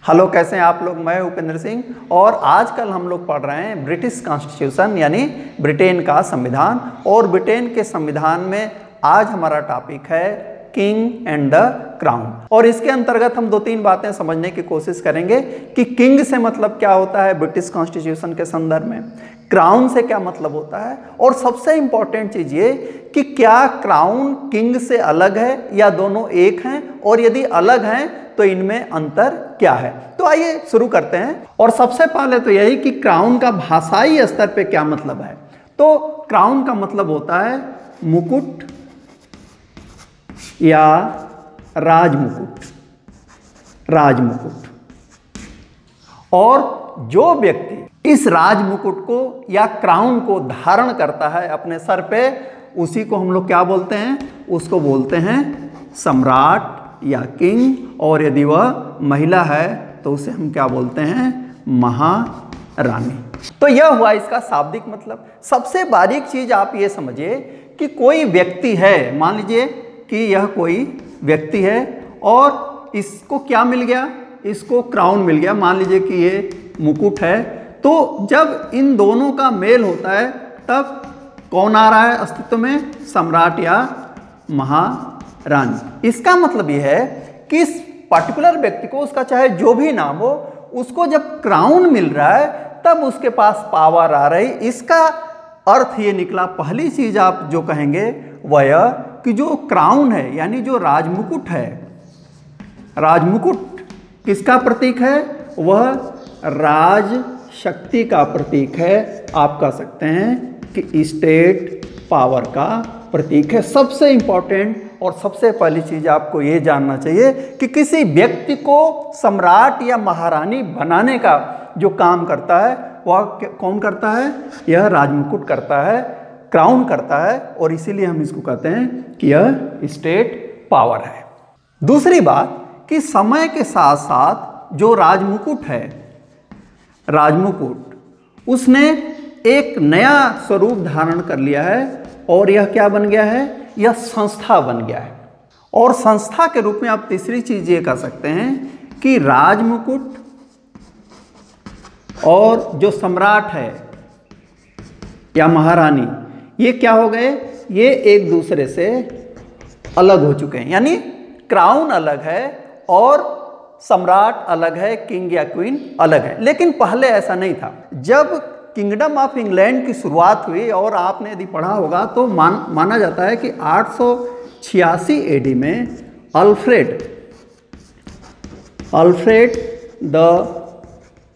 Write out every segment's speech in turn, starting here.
Hello, कैसे हैं आप लोग। मैं उपेंद्र सिंह और आजकल हम लोग पढ़ रहे हैं ब्रिटिश कॉन्स्टिट्यूशन यानी ब्रिटेन का संविधान। और ब्रिटेन के संविधान में आज हमारा टॉपिक है किंग एंड द क्राउन। और इसके अंतर्गत हम 2-3 बातें समझने की कोशिश करेंगे कि किंग से मतलब क्या होता है ब्रिटिश कॉन्स्टिट्यूशन के संदर्भ में, क्राउन से क्या मतलब होता है, और सबसे इंपॉर्टेंट चीज ये कि क्या क्राउन किंग से अलग है या दोनों एक हैं, और यदि अलग हैं तो इनमें अंतर क्या है। तो आइए शुरू करते हैं। और सबसे पहले तो यही कि क्राउन का भाषाई स्तर पे क्या मतलब है। तो क्राउन का मतलब होता है मुकुट या राजमुकुट, राजमुकुट। और जो व्यक्ति इस राजमुकुट को या क्राउन को धारण करता है अपने सर पे, उसी को हम लोग क्या बोलते हैं, उसको बोलते हैं सम्राट या किंग। और यदि वह महिला है तो उसे हम क्या बोलते हैं, महारानी। तो यह हुआ इसका शाब्दिक मतलब। सबसे बारीक चीज आप ये समझिए कि कोई व्यक्ति है, मान लीजिए कि यह कोई व्यक्ति है और इसको क्या मिल गया, इसको क्राउन मिल गया। मान लीजिए कि ये मुकुट है। तो जब इन दोनों का मेल होता है तब कौन आ रहा है अस्तित्व में, सम्राट या महारानी। इसका मतलब यह है कि इस पर्टिकुलर व्यक्ति को, उसका चाहे जो भी नाम हो, उसको जब क्राउन मिल रहा है तब उसके पास पावर आ रही। इसका अर्थ ये निकला, पहली चीज आप जो कहेंगे वह यह कि जो क्राउन है यानी जो राजमुकुट है, राजमुकुट किसका प्रतीक है, वह राज शक्ति का प्रतीक है। आप कह सकते हैं कि स्टेट पावर का प्रतीक है। सबसे इंपॉर्टेंट और सबसे पहली चीज आपको यह जानना चाहिए कि किसी व्यक्ति को सम्राट या महारानी बनाने का जो काम करता है वह कौन करता है, यह राजमुकुट करता है, क्राउन करता है। और इसीलिए हम इसको कहते हैं कि यह स्टेट पावर है। दूसरी बात कि समय के साथ साथ जो राजमुकुट है, राजमुकुट उसने एक नया स्वरूप धारण कर लिया है। और यह क्या बन गया है, यह संस्था बन गया है। और संस्था के रूप में आप तीसरी चीज ये कह सकते हैं कि राजमुकुट और जो सम्राट है या महारानी, ये क्या हो गए, ये एक दूसरे से अलग हो चुके हैं। यानी क्राउन अलग है और सम्राट अलग है, किंग या क्वीन अलग है। लेकिन पहले ऐसा नहीं था। जब किंगडम ऑफ इंग्लैंड की शुरुआत हुई, और आपने यदि पढ़ा होगा तो माना जाता है कि 886 एडी में अल्फ्रेड द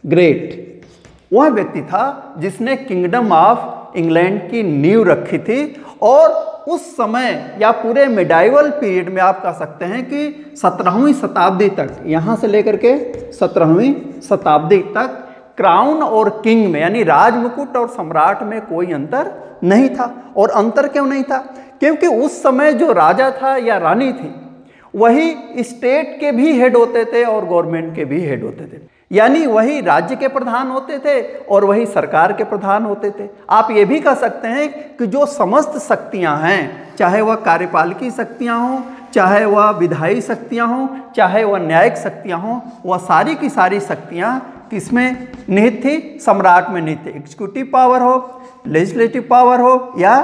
ग्रेट वह व्यक्ति था जिसने किंगडम ऑफ इंग्लैंड की नींव रखी थी। और उस समय या पूरे मिडाइवल पीरियड में आप कह सकते हैं कि 17वीं शताब्दी तक, यहाँ से लेकर के 17वीं शताब्दी तक क्राउन और किंग में यानी राजमुकुट और सम्राट में कोई अंतर नहीं था। और अंतर क्यों नहीं था, क्योंकि उस समय जो राजा था या रानी थी वही स्टेट के भी हेड होते थे और गवर्नमेंट के भी हेड होते थे। यानी वही राज्य के प्रधान होते थे और वही सरकार के प्रधान होते थे। आप ये भी कह सकते हैं कि जो समस्त शक्तियां हैं, चाहे वह कार्यपालिकी शक्तियां हों, चाहे वह विधायी शक्तियां हों, चाहे वह न्यायिक शक्तियां हों, वह सारी की सारी शक्तियां किसमें निहित थी, सम्राट में निहित थी। एग्जीक्यूटिव पावर हो, लेजिस्लेटिव पावर हो या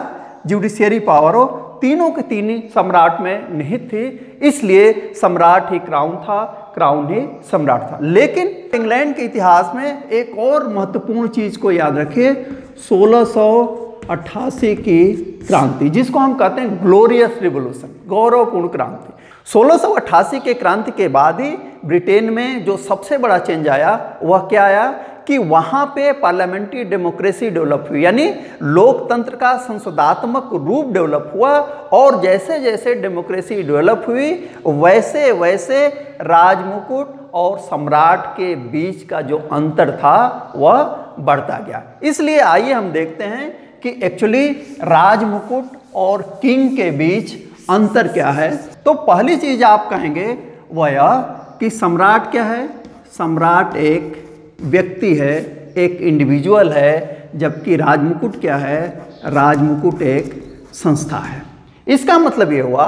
जुडिशियरी पावर हो, तीनों के तीन ही सम्राट में निहित थी। इसलिए सम्राट ही क्राउन था, क्राउन ही सम्राट था। लेकिन इंग्लैंड के इतिहास में एक और महत्वपूर्ण चीज को याद रखिए, 1688 की क्रांति, जिसको हम कहते हैं ग्लोरियस रिवॉल्यूशन, गौरवपूर्ण क्रांति। 1688 के क्रांति के बाद ही ब्रिटेन में जो सबसे बड़ा चेंज आया वह क्या आया कि वहां पे पार्लियामेंट्री डेमोक्रेसी डेवलप हुई, यानी लोकतंत्र का संसदात्मक रूप डेवलप हुआ। और जैसे जैसे डेमोक्रेसी डेवलप हुई वैसे वैसे राजमुकुट और सम्राट के बीच का जो अंतर था वह बढ़ता गया। इसलिए आइए हम देखते हैं कि एक्चुअली राजमुकुट और किंग के बीच अंतर क्या है। तो पहली चीज आप कहेंगे वह यह कि सम्राट क्या है, सम्राट एक व्यक्ति है, एक इंडिविजुअल है, जबकि राजमुकुट क्या है, राजमुकुट एक संस्था है। इसका मतलब ये हुआ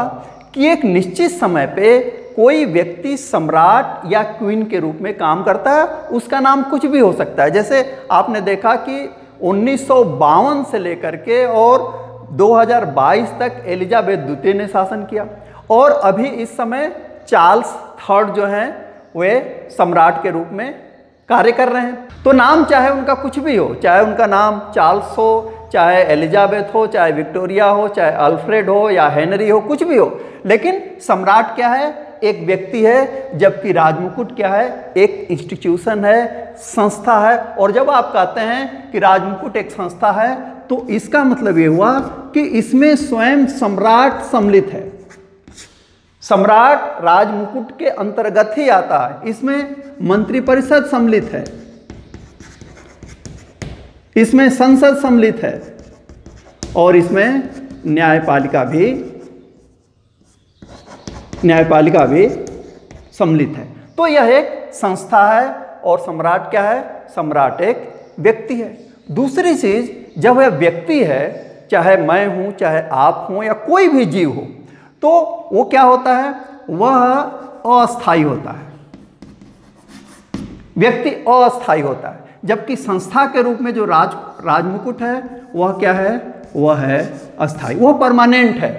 कि एक निश्चित समय पे कोई व्यक्ति सम्राट या क्वीन के रूप में काम करता है, उसका नाम कुछ भी हो सकता है। जैसे आपने देखा कि 1952 से लेकर के और 2022 तक एलिजाबेथ द्वितीय ने शासन किया, और अभी इस समय चार्ल्स थर्ड जो हैं वे सम्राट के रूप में कार्य कर रहे हैं। तो नाम चाहे उनका कुछ भी हो, चाहे उनका नाम चार्ल्स हो, चाहे एलिजाबेथ हो, चाहे विक्टोरिया हो, चाहे अल्फ्रेड हो या हेनरी हो, कुछ भी हो, लेकिन सम्राट क्या है? एक व्यक्ति है, जबकि राजमुकुट क्या है? एक इंस्टीट्यूशन है, संस्था है। और जब आप कहते हैं कि राजमुकुट एक संस्था है, तो इसका मतलब ये हुआ कि इसमें स्वयं सम्राट सम्मिलित है। सम्राट राजमुकुट के अंतर्गत ही आता है। इसमें मंत्रिपरिषद सम्मिलित है, इसमें संसद सम्मिलित है, और इसमें न्यायपालिका भी सम्मिलित है। तो यह एक संस्था है, और सम्राट क्या है? सम्राट एक व्यक्ति है। दूसरी चीज, जब वह व्यक्ति है, चाहे मैं हूं, चाहे आप हों, या कोई भी जीव हो, तो वो क्या होता है? वह अस्थायी होता है। व्यक्ति अस्थायी होता है, जबकि संस्था के रूप में जो राजमुकुट है वह क्या है? वह है अस्थायी, वह परमानेंट है।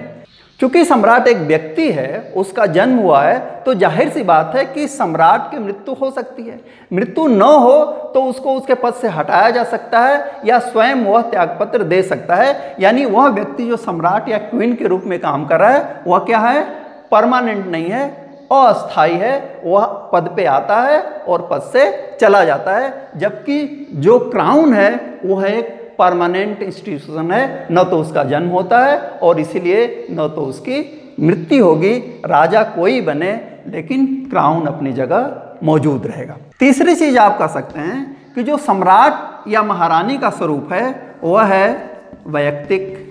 क्योंकि सम्राट एक व्यक्ति है, उसका जन्म हुआ है, तो जाहिर सी बात है कि सम्राट की मृत्यु हो सकती है। मृत्यु न हो तो उसको उसके पद से हटाया जा सकता है, या स्वयं वह त्यागपत्र दे सकता है। यानी वह व्यक्ति जो सम्राट या क्वीन के रूप में काम कर रहा है, वह क्या है? परमानेंट नहीं है, अस्थायी है। वह पद पे आता है और पद से चला जाता है। जबकि जो क्राउन है वह एक परमानेंट इंस्टीट्यूशन है, न तो उसका जन्म होता है और इसीलिए न तो उसकी मृत्यु होगी। राजा कोई बने, लेकिन क्राउन अपनी जगह मौजूद रहेगा। तीसरी चीज आप कह सकते हैं कि जो सम्राट या महारानी का स्वरूप है वह है वैयक्तिक।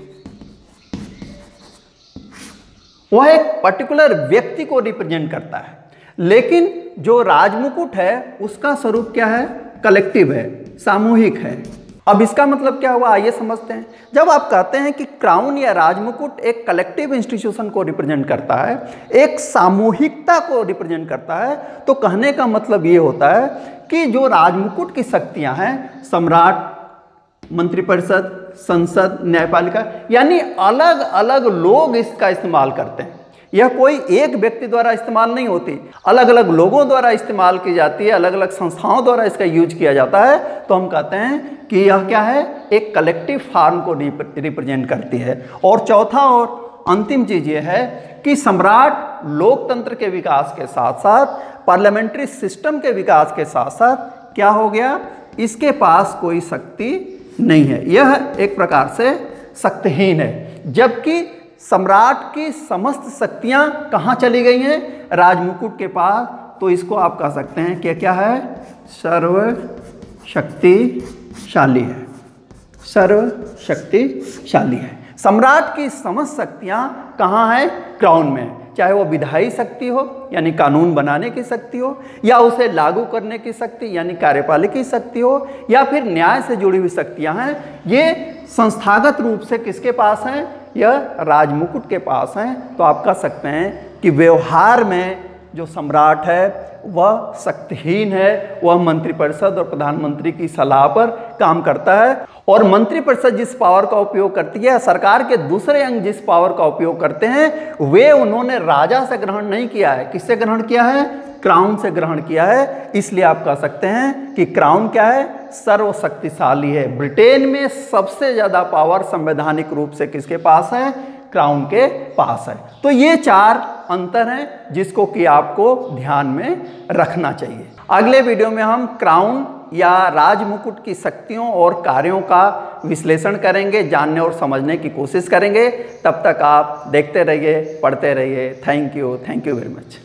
वह एक पर्टिकुलर व्यक्ति को रिप्रेजेंट करता है। लेकिन जो राजमुकुट है उसका स्वरूप क्या है? कलेक्टिव है, सामूहिक है। अब इसका मतलब क्या हुआ, आइए समझते हैं। जब आप कहते हैं कि क्राउन या राजमुकुट एक कलेक्टिव इंस्टीट्यूशन को रिप्रेजेंट करता है, एक सामूहिकता को रिप्रेजेंट करता है, तो कहने का मतलब ये होता है कि जो राजमुकुट की शक्तियां हैं, सम्राट, मंत्रिपरिषद, संसद, न्यायपालिका, यानी अलग अलग लोग इसका इस्तेमाल करते हैं। यह कोई एक व्यक्ति द्वारा इस्तेमाल नहीं होती, अलग अलग लोगों द्वारा इस्तेमाल की जाती है, अलग अलग संस्थाओं द्वारा इसका यूज किया जाता है। तो हम कहते हैं कि यह क्या है? एक कलेक्टिव फॉर्म को रिप्रेजेंट करती है। और चौथा और अंतिम चीज यह है कि सम्राट लोकतंत्र के विकास के साथ साथ, पार्लियामेंट्री सिस्टम के विकास के साथ साथ क्या हो गया? इसके पास कोई शक्ति नहीं है, यह एक प्रकार से शक्तिहीन है। जबकि सम्राट की समस्त शक्तियां कहाँ चली गई हैं? राजमुकुट के पास। तो इसको आप कह सकते हैं कि क्या है? सर्वशक्तिशाली है, सर्वशक्तिशाली है। सम्राट की समस्त शक्तियां कहाँ हैं? क्राउन में। चाहे वो विधायी शक्ति हो, यानी कानून बनाने की शक्ति हो, या उसे लागू करने की शक्ति यानी कार्यपालिकी शक्ति हो, या फिर न्याय से जुड़ी हुई शक्तियां हैं, ये संस्थागत रूप से किसके पास हैं? यह राजमुकुट के पास हैं। तो आप कह सकते हैं कि व्यवहार में जो सम्राट है वह शक्तिहीन है। वह मंत्रिपरिषद और प्रधानमंत्री की सलाह पर काम करता है, और मंत्रिपरिषद जिस पावर का उपयोग करती है, सरकार के दूसरे अंग जिस पावर का उपयोग करते हैं, वे उन्होंने राजा से ग्रहण नहीं किया है। किससे ग्रहण किया है? क्राउन से ग्रहण किया है। इसलिए आप कह सकते हैं कि क्राउन क्या है? सर्वशक्तिशाली है। ब्रिटेन में सबसे ज्यादा पावर संवैधानिक रूप से किसके पास है? क्राउन के पास है। तो ये चार अंतर हैं जिसको कि आपको ध्यान में रखना चाहिए। अगले वीडियो में हम क्राउन या राजमुकुट की शक्तियों और कार्यों का विश्लेषण करेंगे, जानने और समझने की कोशिश करेंगे। तब तक आप देखते रहिए, पढ़ते रहिए। Thank you very much.